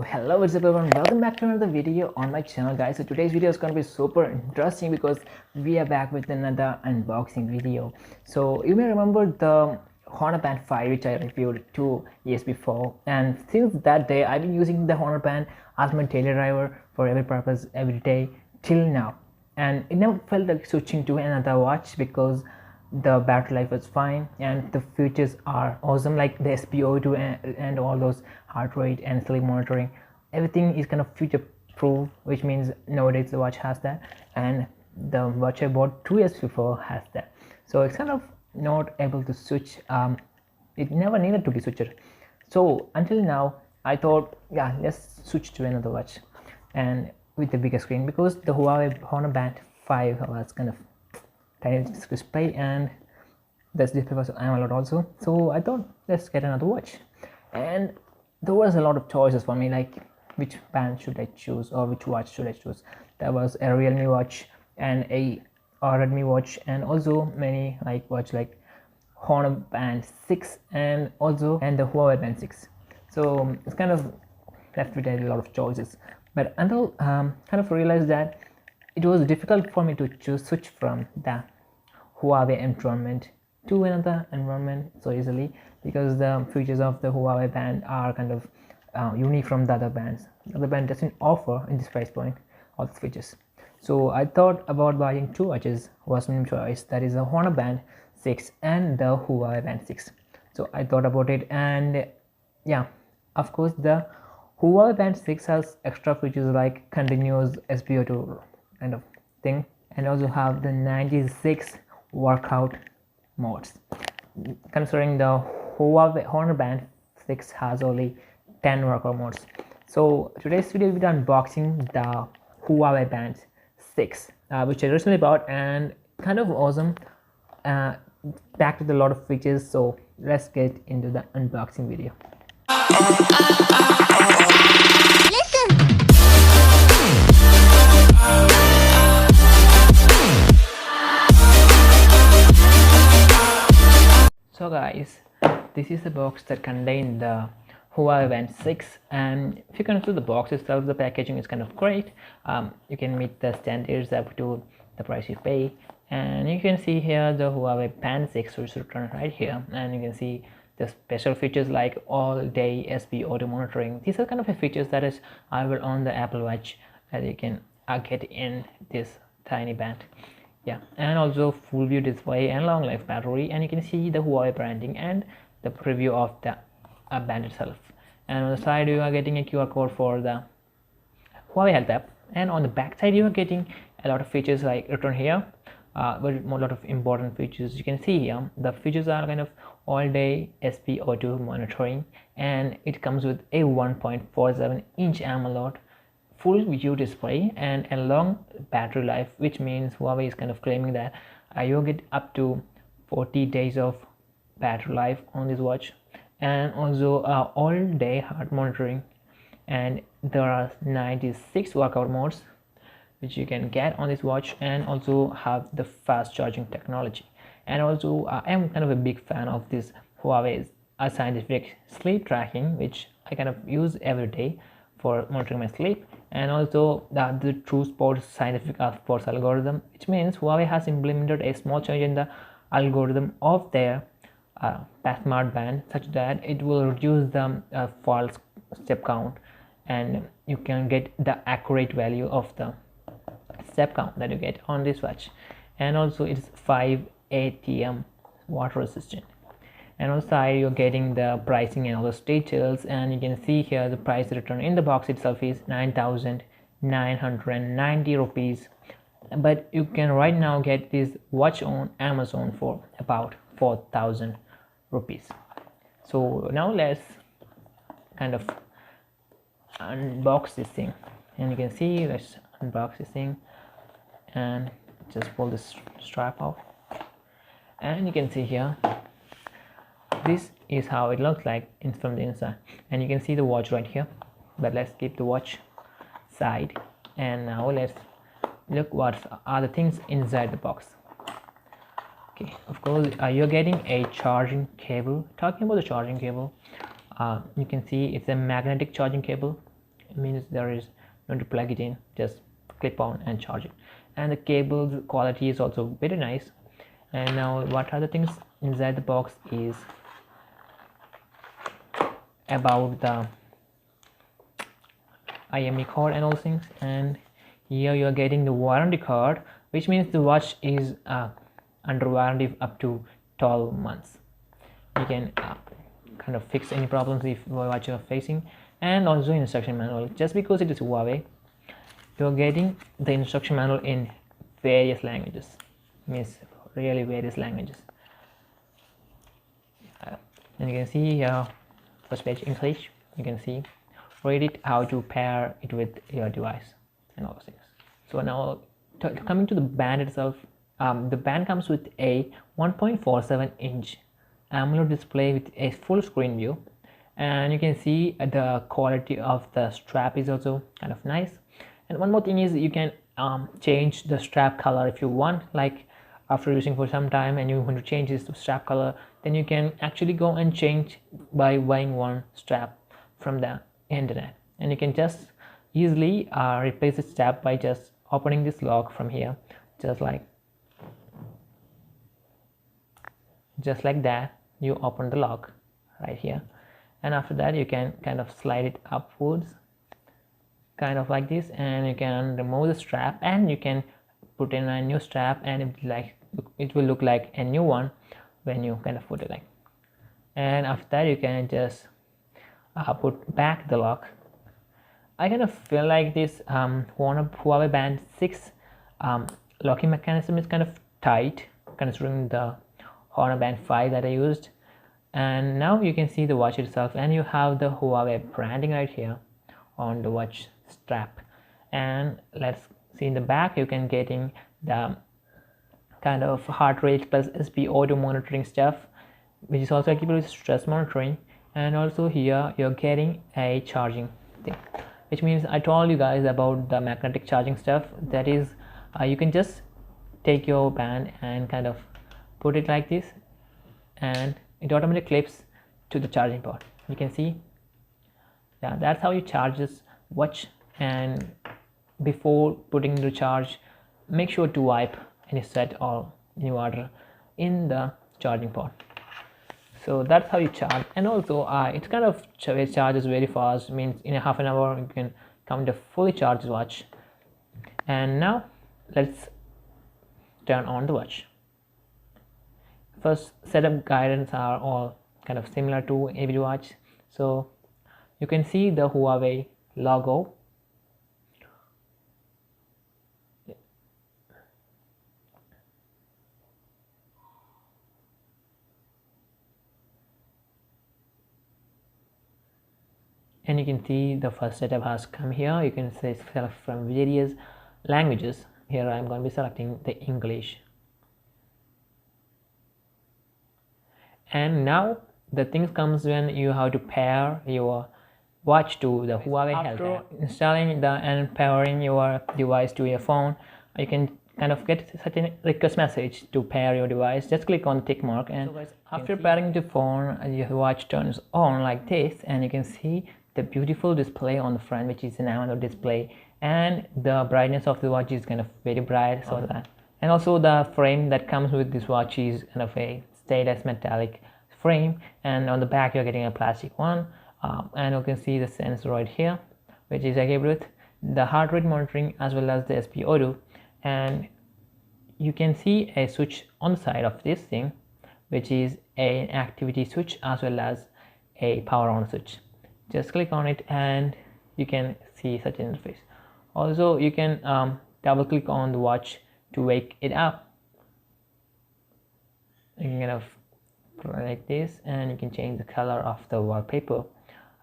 Hello, what's up everyone, welcome back to another video on my channel guys. So today's video is going to be super interesting because we are back with another unboxing video. So you may remember the Honor Band 5 which I reviewed 2 years before, and since that day I've been using the Honor Band as my daily driver for every purpose every day till now, and it never felt like switching to another watch because the battery life was fine and the features are awesome, like the SpO2 and all those heart rate and sleep monitoring. Everything is kind of future proof, which means nowadays the watch has that, and the watch I bought 2 years before has that. So it's kind of not able to switch. It never needed to be switched. So until now I thought, yeah, let's switch to another watch and with the bigger screen, because the Huawei Honor Band 5 was kind of tiny display and this display was AMOLED also. So I thought, let's get another watch, and there was a lot of choices for me, like which band should I choose or which watch should I choose. There was a Realme watch and a Redmi watch, and also many like watch like Honor Band 6 and the Huawei Band 6. So it's kind of left with a lot of choices, but until kind of realized that it was difficult for me to switch from the Huawei environment to another environment so easily, because the features of the Huawei band are kind of unique from the other bands. The other band doesn't offer in this price point all the features. So I thought about buying two watches. Was my choice, that is the Honor Band 6 and the Huawei Band 6. So I thought about it, and yeah, of course the Huawei Band 6 has extra features like continuous SpO2 kind of thing, and also have the 96 workout modes, considering the Huawei Honor Band 6 has only 10 workout modes. So today's video will be unboxing the Huawei Band 6, which I recently bought, and kind of awesome, packed with a lot of features. So let's get into the unboxing video. So guys, this is the box that contains the Huawei Band 6, and if you consider the box itself, the packaging is kind of great. You can meet the standards up to the price you pay, and you can see here the Huawei Band 6 which is written right here, and you can see the special features like all day SpO2 monitoring. These are kind of features that is available on the Apple Watch that you can get in this tiny band. Yeah, and also full view display and long life battery, and you can see the Huawei branding and the preview of the band itself. And on the side you are getting a QR code for the Huawei Health app, and on the back side you are getting a lot of features like written here, but a lot of important features. You can see here the features are kind of all day SpO2 monitoring, and it comes with a 1.47-inch AMOLED full view display and a long battery life, which means Huawei is kind of claiming that you'll get up to 40 days of battery life on this watch, and also all day heart monitoring, and there are 96 workout modes which you can get on this watch, and also have the fast charging technology. And also I am kind of a big fan of this Huawei's scientific sleep tracking, which I kind of use every day for monitoring my sleep, and also the True Sports scientific sports algorithm, which means Huawei has implemented a small change in the algorithm of their smart band such that it will reduce the false step count, and you can get the accurate value of the step count that you get on this watch. And also it's 5 ATM water resistant. And on the side you're getting the pricing and all those details, and you can see here the price written in the box itself is 9,990 rupees, but you can right now get this watch on Amazon for about 4,000 rupees. So now let's kind of unbox this thing, and you can see, let's unbox this thing and just pull this strap out, and you can see here this is how it looks like from the inside, and you can see the watch right here. But let's keep the watch side, and now let's look what are the things inside the box. Okay, of course you're getting a charging cable. Talking about the charging cable, you can see it's a magnetic charging cable, It means there is no to plug it in, just clip on and charge it. And the cable quality is also very nice. And now what are the things inside the box is about the IME card and all things. And here you are getting the warranty card, which means the watch is under warranty up to 12 months. You can kind of fix any problems if watch you are facing. And also instruction manual. Just because it is Huawei, you are getting the instruction manual in various languages, means really various languages. And you can see here, first page English. You can see, read it, how to pair it with your device and all those things. So now coming to the band itself, the band comes with a 1.47-inch AMOLED display with a full screen view, and you can see the quality of the strap is also kind of nice. And one more thing is you can change the strap color if you want, like after using for some time and you want to change this strap color, then you can actually go and change by buying one strap from the internet, and you can just easily replace the strap by just opening this lock from here, just like that. You open the lock right here, and after that you can kind of slide it upwards, kind of like this, and you can remove the strap and you can put in a new strap, and it will look like a new one when you kind of put it like. And after that you can just put back the lock. I kind of feel like this Huawei Band 6 locking mechanism is kind of tight considering the Honor Band 5 that I used. And now you can see the watch itself, and you have the Huawei branding right here on the watch strap. And let's see in the back, you can getting the kind of heart rate plus SpO2 monitoring stuff, which is also equipped with stress monitoring. And also here you're getting a charging thing, which means I told you guys about the magnetic charging stuff. That is, you can just take your band and kind of put it like this, and it automatically clips to the charging port. You can see, yeah, that's how you charge this watch. And before putting the charge, make sure to wipe any sweat or any water in the charging port. So that's how you charge. And also it kind of charges very fast, means in a half an hour you can come to fully charged watch. And now let's turn on the watch. First, setup guidance are all kind of similar to every watch. So you can see the Huawei logo, and you can see the first setup has come here. You can say select from various languages. Here I'm going to be selecting the English. And now the things comes when you have to pair your watch to the Huawei Health app. Installing and pairing your device to your phone, you can kind of get such a request message to pair your device. Just click on the tick mark, and so guys, after pairing the phone, your watch turns on like this, and you can see the beautiful display on the front, which is an AMOLED display, and the brightness of the watch is kind of very bright. So that, and also the frame that comes with this watch is kind of a stainless metallic frame, and on the back you're getting a plastic one. And you can see the sensor right here, which is equipped with the heart rate monitoring as well as the SpO2. And you can see a switch on the side of this thing, which is an activity switch as well as a power on switch. Just click on it and you can see such an interface. Also you can double click on the watch to wake it up. You can kind of like this, and you can change the color of the wallpaper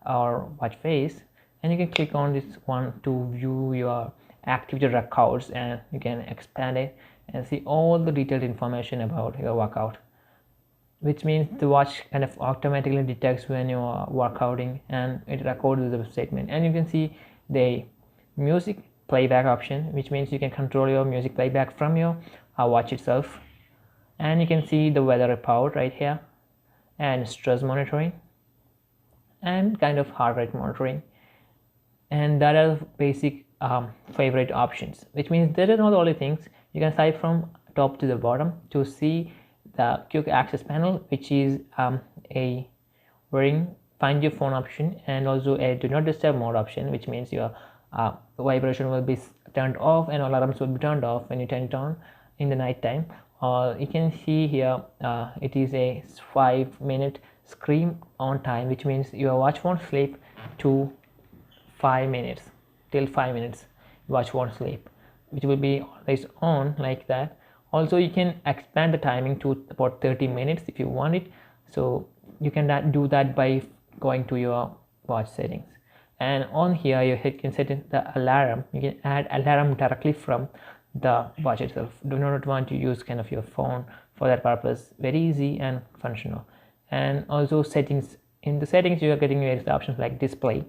or watch face, and you can click on this one to view your activity records, and you can expand it and see all the detailed information about your workout, which means the watch kind of automatically detects when you are workouting and it records the statement. And you can see the music playback option, which means you can control your music playback from your watch itself. And you can see the weather report right here, and stress monitoring, and kind of heart rate monitoring. and that are basic favorite options, which means that are not the only things. You can swipe from top to the bottom to see the quick access panel, which is a ring find your phone option, and also a do not disturb mode option, which means your vibration will be turned off and alarms will be turned off when you turn it on in the night time. You can see here it is a 5-minute screen on time, which means your watch won't sleep to 5 minutes, till 5 minutes watch won't sleep, which will be always on like that. Also you can expand the timing to about 30 minutes if you want it, so you can do that by going to your watch settings, and on here you can set the alarm. You can add alarm directly from the watch itself. Do not want to use kind of your phone for that purpose. Very easy and functional. And also settings, in the settings you are getting various options like display.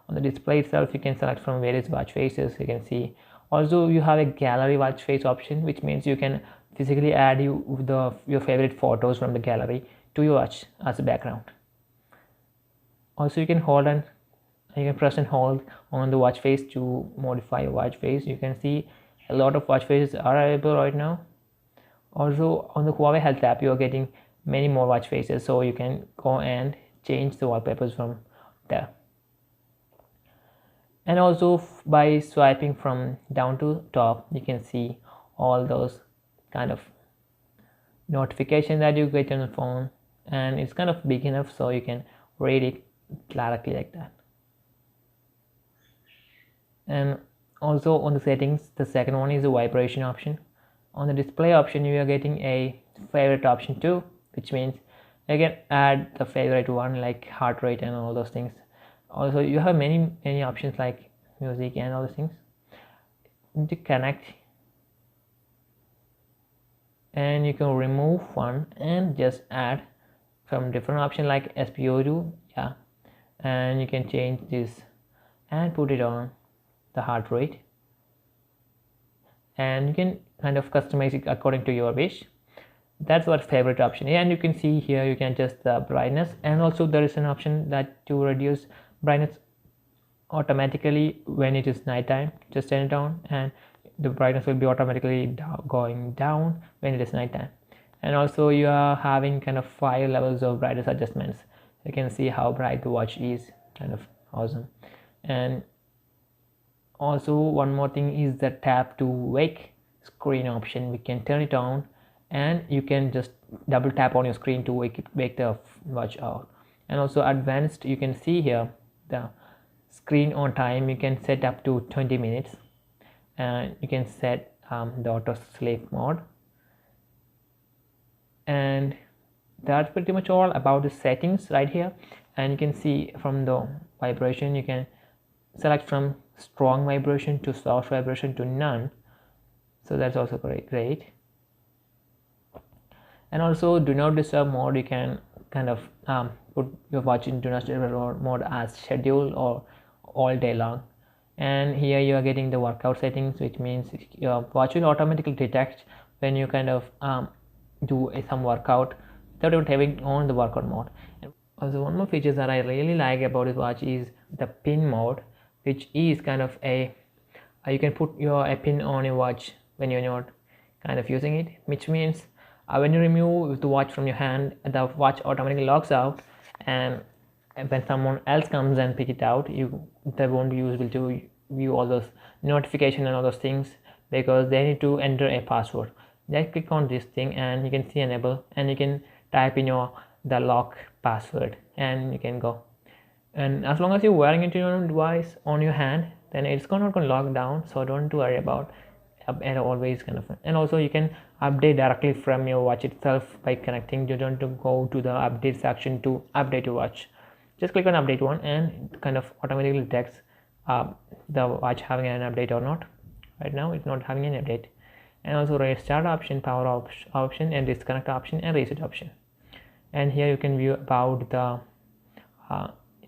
On the display itself you can select from various watch faces. You can see also you have a gallery watch face option, which means you can physically add your favorite photos from the gallery to your watch as a background. Also you can press and hold on the watch face to modify your watch face. You can see a lot of watch faces are available right now. Also on the Huawei Health app you are getting many more watch faces, so you can go and change the wallpapers from there. And also by swiping from down to top you can see all those kind of notification that you get on the phone, and it's kind of big enough so you can read it directly like that. And also on the settings, the second one is the vibration option. On the display option you are getting a favorite option too, which means you can add the favorite one like heart rate and all those things. Also you have many options like music and all those things. You need to connect, and you can remove one and just add from different option like SPO2, yeah, and you can change this and put it on the heart rate, and you can kind of customize it according to your wish. That's what favorite option. And you can see here you can adjust the brightness, and also there is an option that to reduce brightness automatically when it is nighttime. Just turn it on and the brightness will be automatically going down when it is nighttime. And also you are having kind of 5 levels of brightness adjustments. You can see how bright the watch is, kind of awesome. And also one more thing is the tap to wake screen option. We can turn it on and you can just double tap on your screen to wake the watch out. And also advanced, you can see here the screen on time you can set up to 20 minutes, and you can set the auto sleep mode. And that's pretty much all about the settings right here. And you can see from the vibration you can select from strong vibration to soft vibration to none, so that's also great. And also do not disturb mode, you can kind of put your watch in do not disturb mode as schedule or all day long. And here you are getting the workout settings, which means your watch will automatically detect when you kind of do some workout without even having on the workout mode. And also one more feature that I really like about this watch is the pin mode, which is kind of a you can put a pin on your watch when you're not kind of using it, which means when you remove the watch from your hand, the watch automatically locks out, and when someone else comes and pick it out, they won't be usable to view all those notifications and all those things, because they need to enter a password. Just click on this thing and you can see enable, and you can type in the lock password and you can go. And as long as you're wearing it in your device on your hand, then it's not going to lock down, so don't worry about and always kind of. And also you can update directly from your watch itself by connecting. You don't have to go to the update section to update your watch. Just click on update one and it kind of automatically detects the watch having an update or not. Right now it's not having an update. And also restart option, power option, and disconnect option, and reset option. And here you can view about the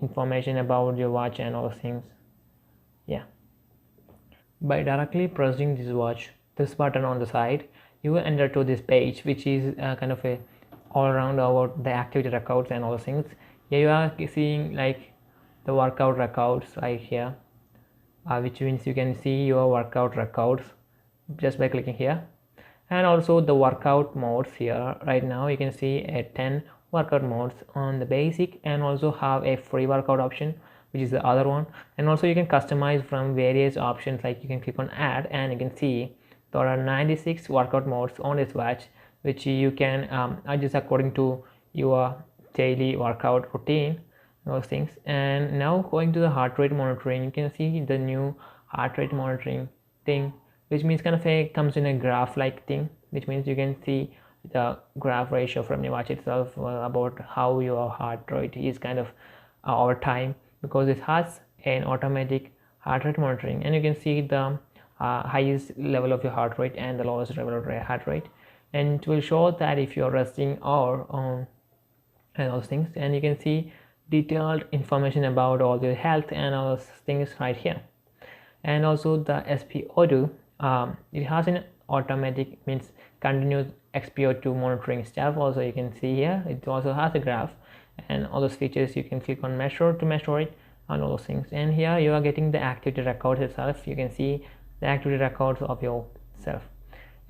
information about your watch and all those things. Yeah, by directly pressing this button on the side, you will enter to this page, which is kind of a all around about the activity records and all those things. Here you are seeing like the workout records right here, which means you can see your workout records just by clicking here. And also the workout modes here. Right now you can see a 10 workout modes on the basic, and also have a free workout option, which is the other one. And also you can customize from various options, like you can click on add and you can see there are 96 workout modes on this watch, which you can adjust according to your daily workout routine, those things. And now going to the heart rate monitoring, you can see the new heart rate monitoring thing, which means kind of comes in a graph like thing, which means you can see the graph ratio from your watch itself about how your heart rate is kind of over time, because it has an automatic heart rate monitoring, and you can see the highest level of your heart rate and the lowest level of your heart rate, and it will show that if you're resting or on and those things. And you can see detailed information about all your health and all those things right here. And also the SPO2, it has an automatic, means continuous XPO2 monitoring stuff. Also you can see here it also has a graph and all those features. You can click on measure to measure it and all those things. And here you are getting the activity records itself. You can see the activity records of yourself.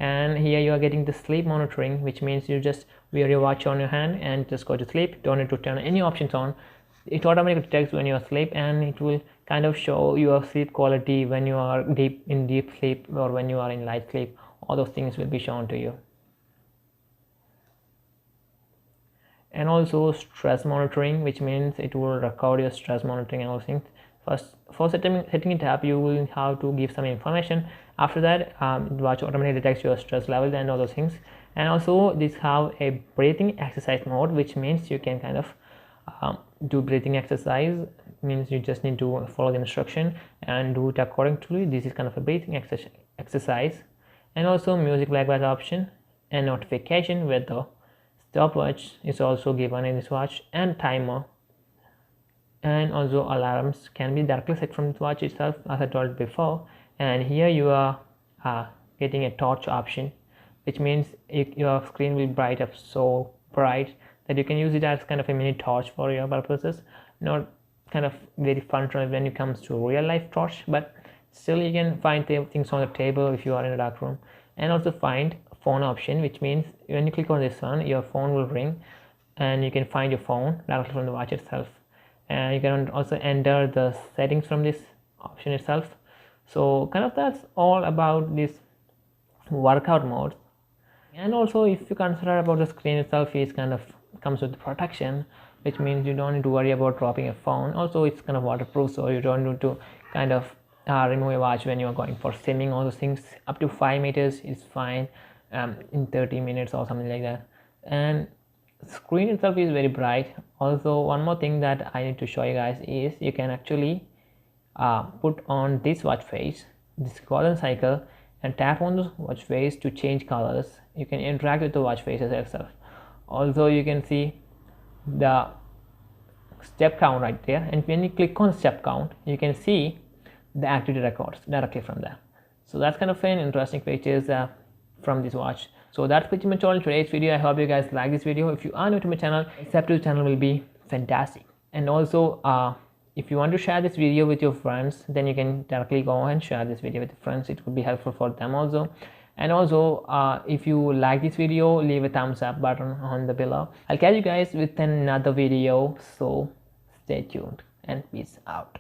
And here you are getting the sleep monitoring, which means you just wear your watch on your hand and just go to sleep. Don't need to turn any options on. It automatically detects when you are asleep, and it will kind of show your sleep quality when you are deep sleep or when you are in light sleep. All those things will be shown to you. And also stress monitoring, which means it will record your stress monitoring and all things. First, for setting it up, you will have to give some information. After that, the watch automatically detects your stress level and all those things. And also this have a breathing exercise mode, which means you can kind of do breathing exercise. Means you just need to follow the instruction and do it accordingly. This is kind of a breathing exercise. And also music playback option and notification with the stopwatch is also given in this watch, and timer. And also alarms can be directly set from the watch itself, as I told before. And here you are getting a torch option, which means your screen will bright up so bright that you can use it as kind of a mini torch for your purposes. Not kind of very functional when it comes to real life torch, but still you can find things on the table if you are in a dark room. And also find phone option, which means when you click on this one, your phone will ring and you can find your phone directly from the watch itself. And you can also enter the settings from this option itself. So kind of that's all about this workout mode. And also if you consider about the screen itself, is kind of comes with protection, which means you don't need to worry about dropping a phone. Also it's kind of waterproof, so you don't need to kind of remove your watch when you are going for swimming. All those things up to 5 meters is fine in 30 minutes or something like that. And screen itself is very bright. Also one more thing that I need to show you guys is you can actually put on this watch face, this golden cycle, and tap on the watch face to change colors. You can interact with the watch faces itself. Also you can see the step count right there, and when you click on step count you can see the activity records directly from there. So that's kind of an interesting features from this watch. So that's pretty much all in today's video. I hope you guys like this video. If you are new to my channel, subscribe to the channel will be fantastic. And also if you want to share this video with your friends, then you can directly go and share this video with your friends. It would be helpful for them also. And also if you like this video, leave a thumbs up button on the below. I'll catch you guys with another video, so stay tuned and peace out.